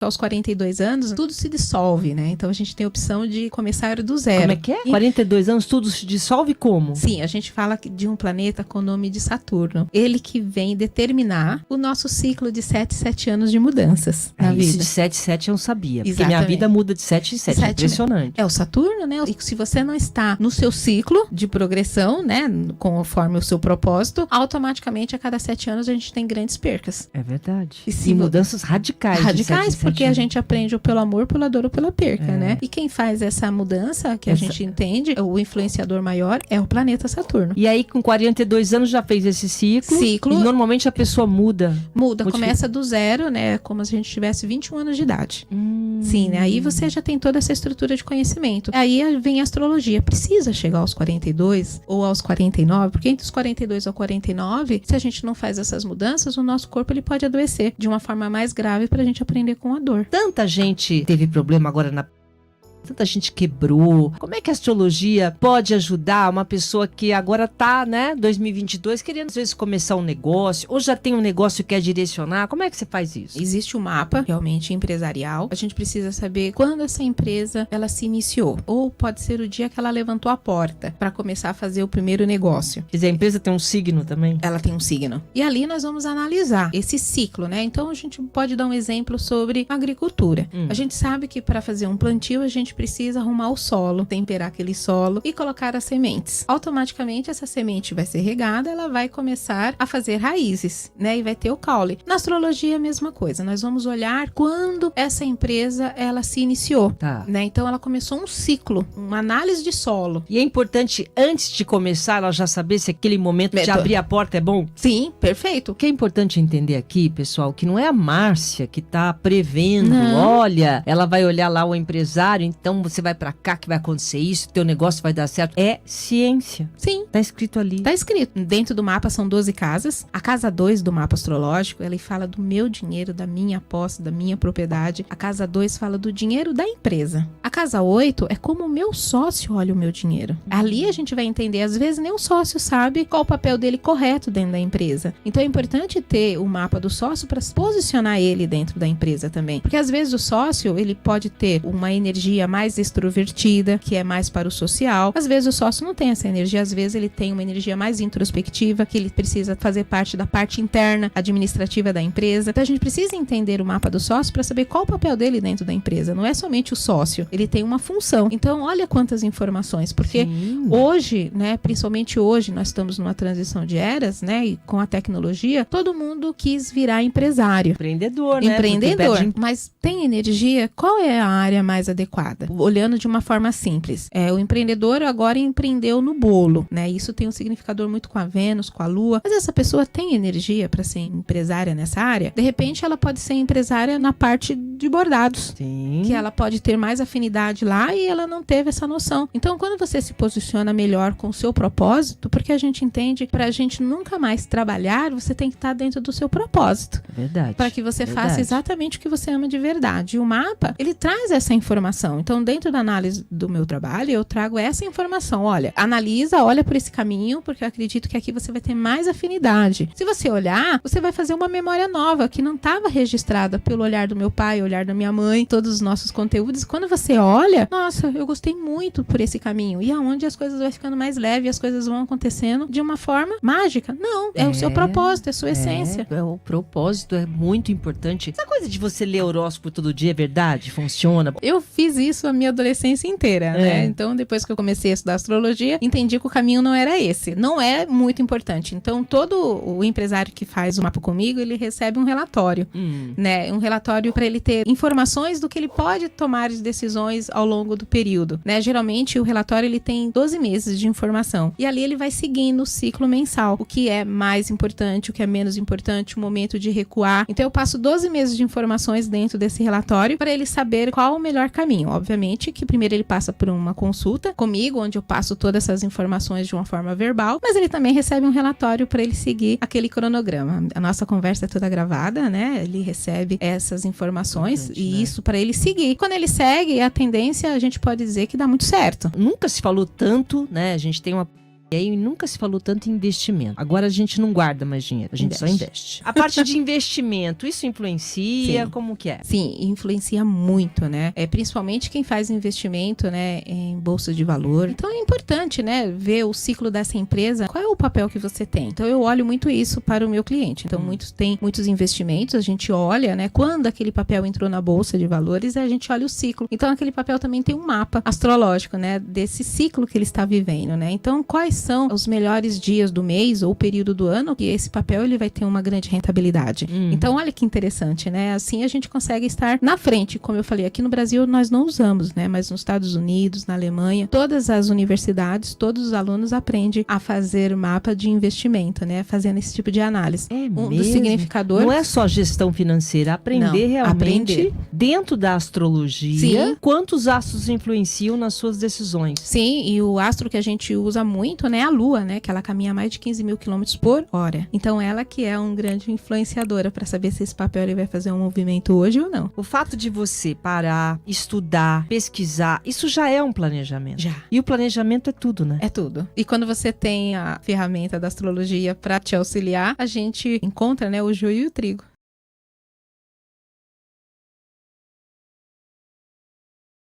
aos 42 anos, tudo se dissolve, né? Então a gente tem a opção de começar do zero. Como é que é? 42 anos, tudo se dissolve como? Sim, a gente fala de um planeta com o nome de Saturno. Ele que vem determinar o nosso ciclo de 7 anos de mudanças na vida. Isso de 7 em 7 eu não sabia. Porque Exatamente. minha vida muda de 7 em 7. Impressionante. É o Saturno, né? E se você não está no seu ciclo de progressão, né? Conforme o seu propósito, automaticamente a cada 7 anos a gente tem grandes percas. É verdade. E mudanças radicais. Radicais, porque a gente aprende ou pelo amor, pela dor ou pela perca, né? E quem faz essa mudança, que a gente entende, o influenciador maior é o planeta Saturno. E aí, com 42 anos, já fez esse ciclo. E normalmente a pessoa muda. Começa do zero, né? Como se a gente tivesse 21 anos de idade. Sim, né? Aí você já tem toda essa estrutura de conhecimento. Aí vem a astrologia. Precisa chegar aos 42 ou aos 49, porque entre os 42 e 49, se a gente não faz essas mudanças, o nosso corpo ele pode adoecer de uma forma mais grave pra gente aprender com a dor. Tanta gente teve problema agora tanta gente quebrou. Como é que a astrologia pode ajudar uma pessoa que agora tá, né, 2022, querendo às vezes começar um negócio, ou já tem um negócio que quer direcionar? Como é que você faz isso? Existe um mapa, realmente, empresarial. A gente precisa saber quando essa empresa, ela se iniciou. Ou pode ser o dia que ela levantou a porta para começar a fazer o primeiro negócio. Quer dizer, a empresa tem um signo também? Ela tem um signo. E ali nós vamos analisar esse ciclo, né? Então a gente pode dar um exemplo sobre agricultura. A gente sabe que para fazer um plantio, a gente precisa arrumar o solo, temperar aquele solo e colocar as sementes. Automaticamente essa semente vai ser regada, ela vai começar a fazer raízes, né? E vai ter o caule. Na astrologia é a mesma coisa. Nós vamos olhar quando essa empresa ela se iniciou, né? Então ela começou um ciclo, uma análise de solo. E é importante antes de começar ela já saber se aquele momento de abrir a porta é bom? Sim, perfeito. O que é importante entender aqui, pessoal, que não é a Márcia que tá prevendo, olha, ela vai olhar lá o empresário, então você vai pra cá que vai acontecer isso, teu negócio vai dar certo. É ciência. Sim. Tá escrito ali. Tá escrito. Dentro do mapa são 12 casas. A casa 2 do mapa astrológico, ela fala do meu dinheiro, da minha posse, da minha propriedade. A casa 2 fala do dinheiro da empresa. A casa 8 é como o meu sócio olha o meu dinheiro. Ali a gente vai entender, às vezes nem o sócio sabe qual o papel dele correto dentro da empresa. Então é importante ter o mapa do sócio para posicionar ele dentro da empresa também. Porque às vezes o sócio, ele pode ter uma energia mais extrovertida, que é mais para o social. Às vezes o sócio não tem essa energia, às vezes ele tem uma energia mais introspectiva, que ele precisa fazer parte da parte interna, administrativa da empresa. Então a gente precisa entender o mapa do sócio para saber qual o papel dele dentro da empresa. Não é somente o sócio, ele tem uma função. Então olha quantas informações, porque hoje, né, principalmente hoje, nós estamos numa transição de eras, né, e com a tecnologia, todo mundo quis virar empresário. Empreendedor, né? Empreendedor. Mas tem energia? Qual é a área mais adequada? Olhando de uma forma simples. O empreendedor agora empreendeu no bolo, né? Isso tem um significador muito com a Vênus, com a Lua. Mas essa pessoa tem energia para ser empresária nessa área? De repente, ela pode ser empresária na parte de bordados. Sim. Que ela pode ter mais afinidade lá e ela não teve essa noção. Então, quando você se posiciona melhor com o seu propósito, porque a gente entende, pra gente nunca mais trabalhar, você tem que estar dentro do seu propósito. É verdade. Para que você faça exatamente o que você ama de verdade. E o mapa, ele traz essa informação. Então, dentro da análise do meu trabalho, eu trago essa informação. Olha, analisa, olha por esse caminho, porque eu acredito que aqui você vai ter mais afinidade. Se você olhar, você vai fazer uma memória nova, que não estava registrada pelo olhar do meu pai, olhar da minha mãe, todos os nossos conteúdos. Quando você olha, nossa, eu gostei muito por esse caminho. E aonde as coisas vão ficando mais leves, as coisas vão acontecendo de uma forma mágica. Não, é o seu propósito, é a sua essência. O propósito é muito importante. Essa coisa de você ler horóscopo todo dia é verdade? Funciona? Eu fiz isso a minha adolescência inteira, né? Então, depois que eu comecei a estudar astrologia, entendi que o caminho não era esse. Não é muito importante. Então, todo o empresário que faz o mapa comigo, ele recebe um relatório, né? Um relatório para ele ter informações do que ele pode tomar de decisões ao longo do período, né? Geralmente, o relatório, ele tem 12 meses de informação. E ali ele vai seguindo o ciclo mensal. O que é mais importante, o que é menos importante, o momento de recuar. Então, eu passo 12 meses de informações dentro desse relatório para ele saber qual o melhor caminho. Obviamente que primeiro ele passa por uma consulta comigo, onde eu passo todas essas informações de uma forma verbal, mas ele também recebe um relatório para ele seguir aquele cronograma. A nossa conversa é toda gravada, né? Ele recebe essas informações e isso para ele seguir. Quando ele segue, a tendência, a gente pode dizer que dá muito certo. Nunca se falou tanto, né? A gente tem uma E aí nunca se falou tanto em investimento. Agora a gente não guarda mais dinheiro, a gente só investe. A parte de investimento, isso influencia? Sim. Como que é? Sim, influencia muito, né? Principalmente quem faz investimento, né, em bolsa de valor. Então é importante, né, ver o ciclo dessa empresa, qual é o papel que você tem. Então eu olho muito isso para o meu cliente. Então muitos têm muitos investimentos, a gente olha, né, quando aquele papel entrou na bolsa de valores, a gente olha o ciclo. Então aquele papel também tem um mapa astrológico, né, desse ciclo que ele está vivendo, né? Então quais são os melhores dias do mês ou período do ano que esse papel ele vai ter uma grande rentabilidade. Então olha que interessante, né? Assim a gente consegue estar na frente. Como eu falei, aqui no Brasil nós não usamos, né? Mas nos Estados Unidos, na Alemanha, todas as universidades, todos os alunos aprendem a fazer mapa de investimento, né? Fazendo esse tipo de análise. Dos significadores. Não é só gestão financeira, aprender realmente dentro da astrologia. Sim. Quantos astros influenciam nas suas decisões? Sim, e o astro que a gente usa muito, né, é a Lua, né, que ela caminha mais de 15 mil quilômetros por hora. Então ela que é um grande influenciadora para saber se esse papel ele vai fazer um movimento hoje ou não. O fato de você parar, estudar, pesquisar, isso já é um planejamento. Já. E o planejamento é tudo, né? É tudo. E quando você tem a ferramenta da astrologia para te auxiliar, a gente encontra, né, o joio e o trigo.